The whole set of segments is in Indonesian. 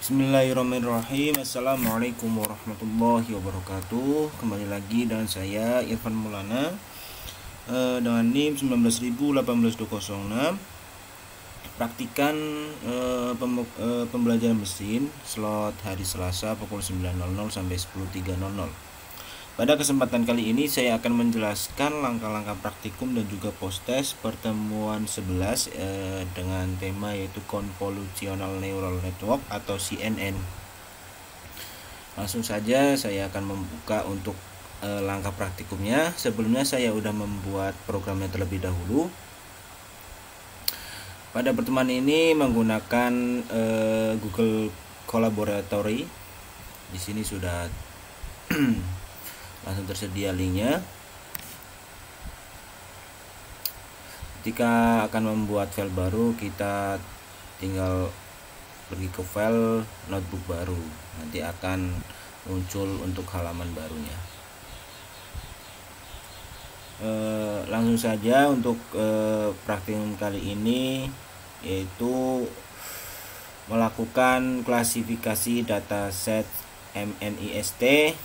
Bismillahirrahmanirrahim. Assalamualaikum warahmatullahi wabarakatuh. Kembali lagi dengan saya Irfan Maulana dengan NIM 19.18206. Praktikan pembelajaran mesin slot hari Selasa pukul 9.00 sampai 10.30. Pada kesempatan kali ini saya akan menjelaskan langkah-langkah praktikum dan juga post-test pertemuan 11 dengan tema yaitu Convolutional Neural Network atau CNN. Langsung saja saya akan membuka untuk langkah praktikumnya. Sebelumnya saya sudah membuat programnya terlebih dahulu. Pada pertemuan ini menggunakan Google Collaboratory. Di sini sudah langsung tersedia linknya. Ketika akan membuat file baru, kita tinggal pergi ke file notebook baru, nanti akan muncul untuk halaman barunya. Langsung saja untuk praktikum kali ini, yaitu melakukan klasifikasi dataset MNIST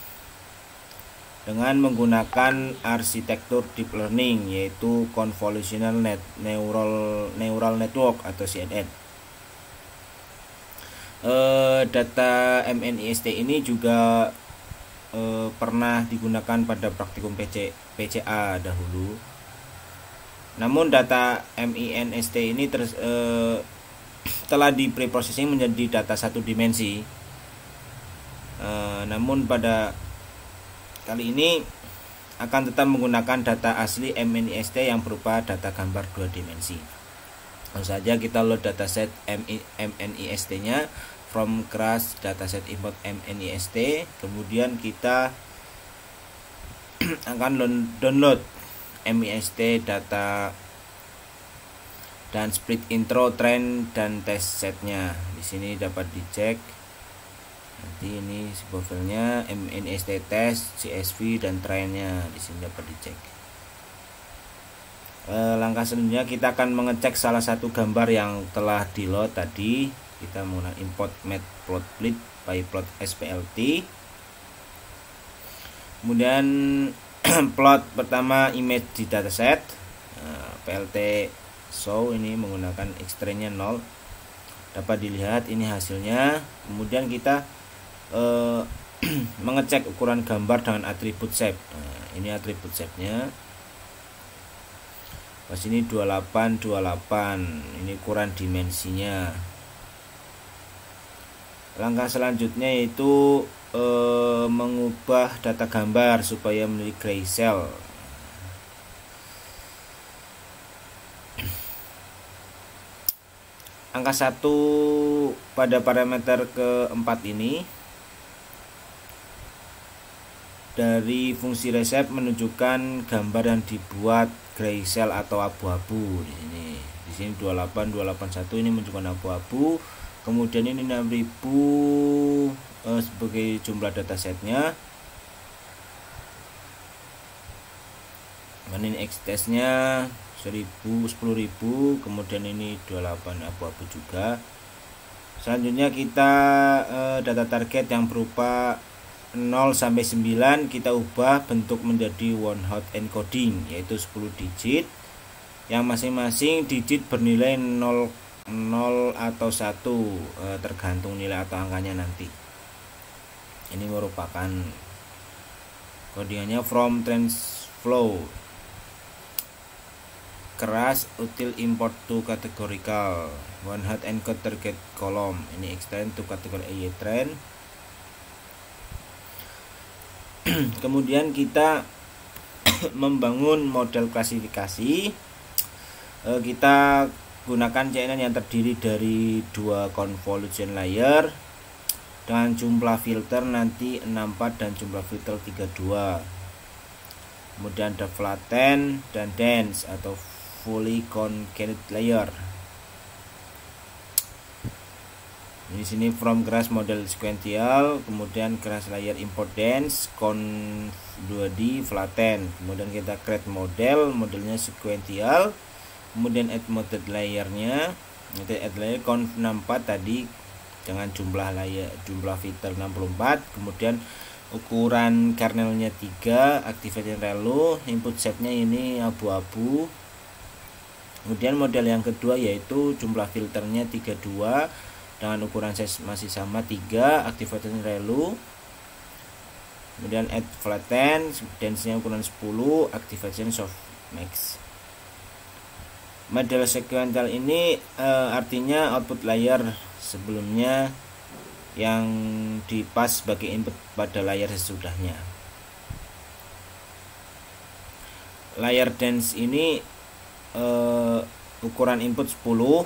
dengan menggunakan arsitektur deep learning, yaitu Convolutional Neural Network atau CNN. Data MNIST ini juga pernah digunakan pada praktikum PCA dahulu. Namun data MNIST ini telah di preprocessing menjadi data satu dimensi. Namun pada kali ini akan tetap menggunakan data asli MNIST yang berupa data gambar 2 dimensi. Langsung saja kita load dataset MNIST-nya from crash dataset import MNIST. Kemudian kita akan download MNIST data dan split intro, trend dan test setnya. Di sini dapat dicek. Nanti ini sebuah filenya MNIST test, CSV dan trennya di sini dapat dicek. Langkah selanjutnya kita akan mengecek salah satu gambar yang telah di load tadi. Kita menggunakan import matplotlib pyplot SPLT. Kemudian plot pertama image di dataset, PLT show ini menggunakan X-trainnya 0. Dapat dilihat ini hasilnya. Kemudian kita mengecek ukuran gambar dengan atribut shape. Ini atribut shape-nya. Pas ini 28 ini ukuran dimensinya. Langkah selanjutnya yaitu mengubah data gambar supaya menjadi gray cell. Angka 1 pada parameter keempat ini dari fungsi reshape menunjukkan gambar yang dibuat gray cell atau abu-abu. Di sini 281 ini menunjukkan abu-abu. Kemudian ini 6000 sebagai jumlah datasetnya. Ini X testnya 10.000, kemudian ini 28 abu-abu juga. Selanjutnya kita data target yang berupa 0 sampai 9 kita ubah bentuk menjadi one hot encoding, yaitu 10 digit yang masing-masing digit bernilai 0 atau 1 tergantung nilai atau angkanya nanti. Ini merupakan codingannya from TransFlow keras util import to categorical one hot encode target column. Ini extend to category AY trend. Kemudian kita membangun model klasifikasi. Kita gunakan CNN yang terdiri dari 2 convolution layer dengan jumlah filter nanti 64 dan jumlah filter 32. Kemudian ada flatten dan dense atau fully concatenated layer. Di sini from crash model sequential, kemudian crash layer import dense, con 2D flatten. Kemudian kita create modelnya sequential. Kemudian add model layernya, nanti add layer conv 64 tadi dengan jumlah filter 64, kemudian ukuran kernelnya 3, activation value, input setnya ini abu-abu. Kemudian model yang kedua yaitu jumlah filternya 32 dengan ukuran size masih sama 3, activation value. Kemudian add flatten, dense-nya ukuran 10, activation softmax. Model sequential ini artinya output layer sebelumnya yang dipas sebagai input pada layar sesudahnya. Layar dense ini ukuran input 10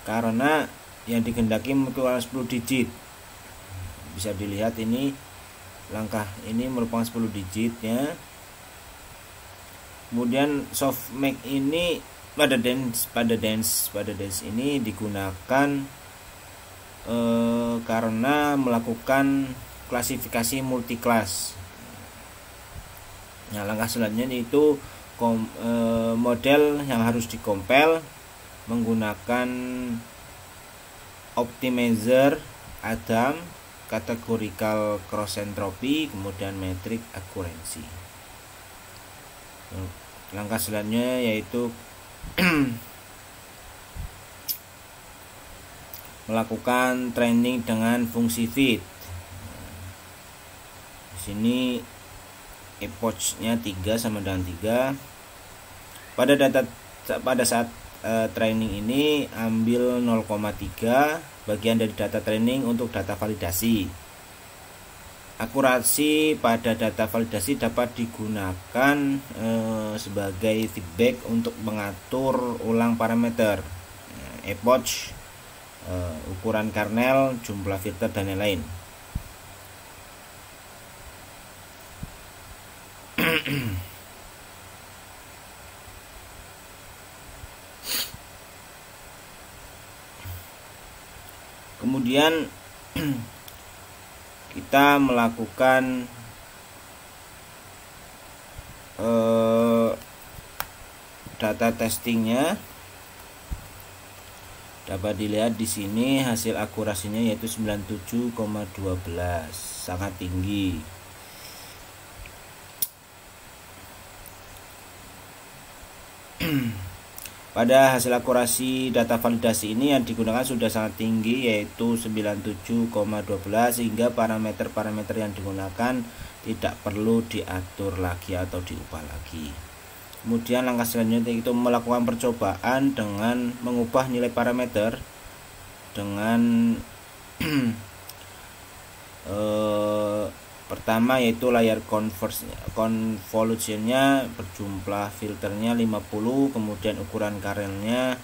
karena yang dikehendaki ukuran 10 digit. Bisa dilihat ini langkah ini merupakan 10 digitnya. Kemudian softmax ini pada dense ini digunakan karena melakukan klasifikasi multiclass. Nah, langkah selanjutnya itu model yang harus dikompil menggunakan optimizer Adam, categorical cross entropy, kemudian metric accuracy. Langkah selanjutnya yaitu melakukan training dengan fungsi fit. Di sini epoch-nya 3 sama dengan 3. Pada saat training ini ambil 0,3 bagian dari data training untuk data validasi. Akurasi pada data validasi dapat digunakan sebagai feedback untuk mengatur ulang parameter epoch, ukuran kernel, jumlah filter dan lain-lain. Kemudian kita melakukan data testingnya. Dapat dilihat di sini hasil akurasinya yaitu 97,12, sangat tinggi. Pada hasil akurasi data validasi ini yang digunakan sudah sangat tinggi yaitu 97,12, sehingga parameter-parameter yang digunakan tidak perlu diatur lagi atau diubah lagi. Kemudian langkah selanjutnya itu melakukan percobaan dengan mengubah nilai parameter dengan pertama yaitu layar convolutionnya berjumlah filternya 50, kemudian ukuran kernelnya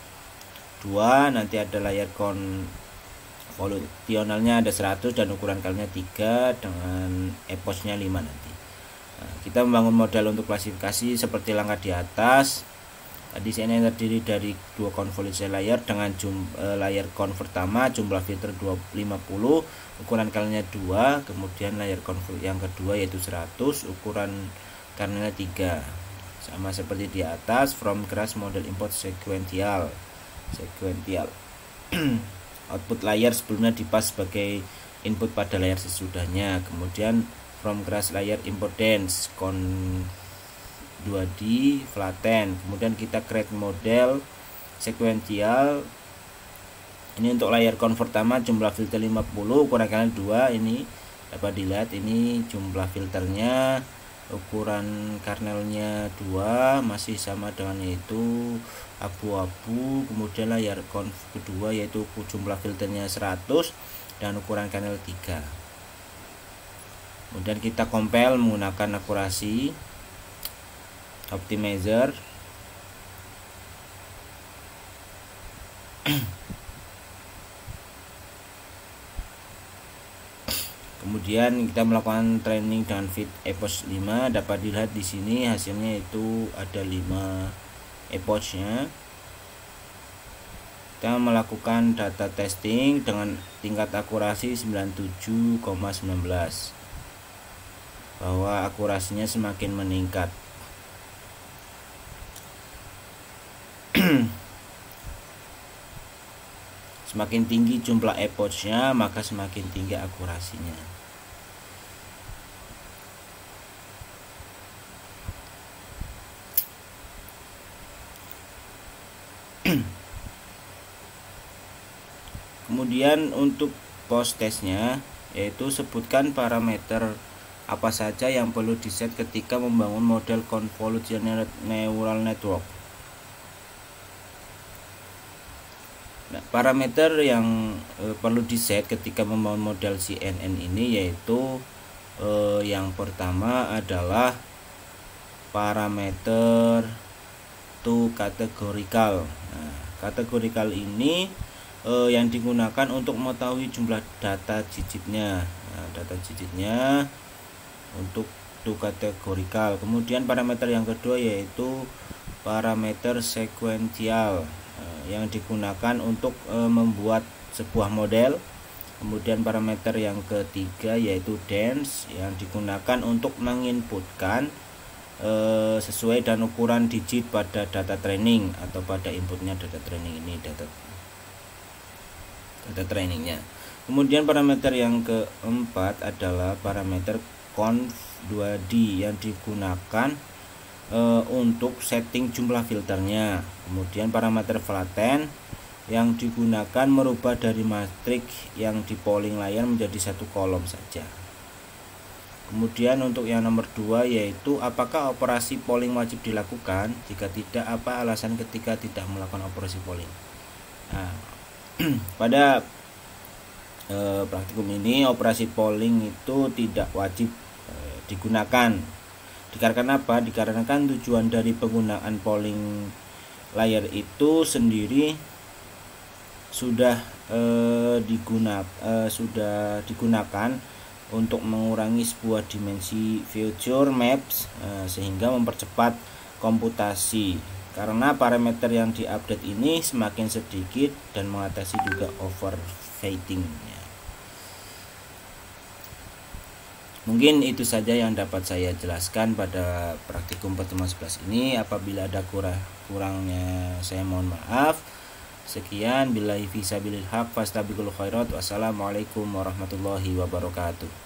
2, nanti ada layar konvolusionalnya ada 100 dan ukuran kernelnya 3 dengan epochnya 5 nanti. Nah, kita membangun model untuk klasifikasi seperti langkah di atas. Di sini terdiri dari 2 convolution layer dengan layar con pertama jumlah filter 250, ukuran kernelnya 2, kemudian layar convol yang kedua yaitu 100, ukuran kernelnya 3. Sama seperti di atas, from class model import sequential. Output layer sebelumnya dipas sebagai input pada layar sesudahnya. Kemudian from class layer import dense con 2D flatten. Kemudian kita create model sequential. Ini untuk layar con pertama jumlah filter 50, ukuran kernel 2. Ini dapat dilihat ini jumlah filternya, ukuran kernelnya 2 masih sama dengan yaitu abu-abu. Kemudian layar con kedua yaitu jumlah filternya 100 dan ukuran kernel 3. Kemudian kita compile menggunakan akurasi optimizer. Kemudian kita melakukan training dengan fit epoch 5. Dapat dilihat di sini hasilnya itu ada 5 epochnya. Kita melakukan data testing dengan tingkat akurasi 97,19, bahwa akurasinya semakin meningkat. Semakin tinggi jumlah epochnya, maka semakin tinggi akurasinya. Kemudian untuk post testnya, yaitu sebutkan parameter apa saja yang perlu diset ketika membangun model convolutional neural network. Nah, parameter yang perlu diset ketika membangun model CNN ini yaitu yang pertama adalah parameter to categorical. Nah, categorical ini yang digunakan untuk mengetahui jumlah data digitnya. Nah, data digitnya untuk to categorical. Kemudian parameter yang kedua yaitu parameter sequential yang digunakan untuk membuat sebuah model. Kemudian parameter yang ketiga yaitu dense yang digunakan untuk menginputkan sesuai dan ukuran digit pada data training atau pada inputnya data training ini, data trainingnya. Kemudian parameter yang keempat adalah parameter conv 2D yang digunakan untuk setting jumlah filternya. Kemudian parameter flatten yang digunakan merubah dari matriks yang di polling layer menjadi satu kolom saja. Kemudian untuk yang nomor 2 yaitu apakah operasi polling wajib dilakukan, jika tidak apa alasan ketika tidak melakukan operasi polling. Nah, pada praktikum ini operasi polling itu tidak wajib digunakan. Dikarenakan apa? Dikarenakan tujuan dari penggunaan polling layer itu sendiri sudah digunakan untuk mengurangi sebuah dimensi feature maps sehingga mempercepat komputasi. Karena parameter yang diupdate ini semakin sedikit dan mengatasi juga overfitting. Mungkin itu saja yang dapat saya jelaskan pada praktikum pertemuan 11 ini. Apabila ada kurangnya saya mohon maaf. Sekian, billahi fisabilil haq fastabiqul khairat. Wassalamualaikum warahmatullahi wabarakatuh.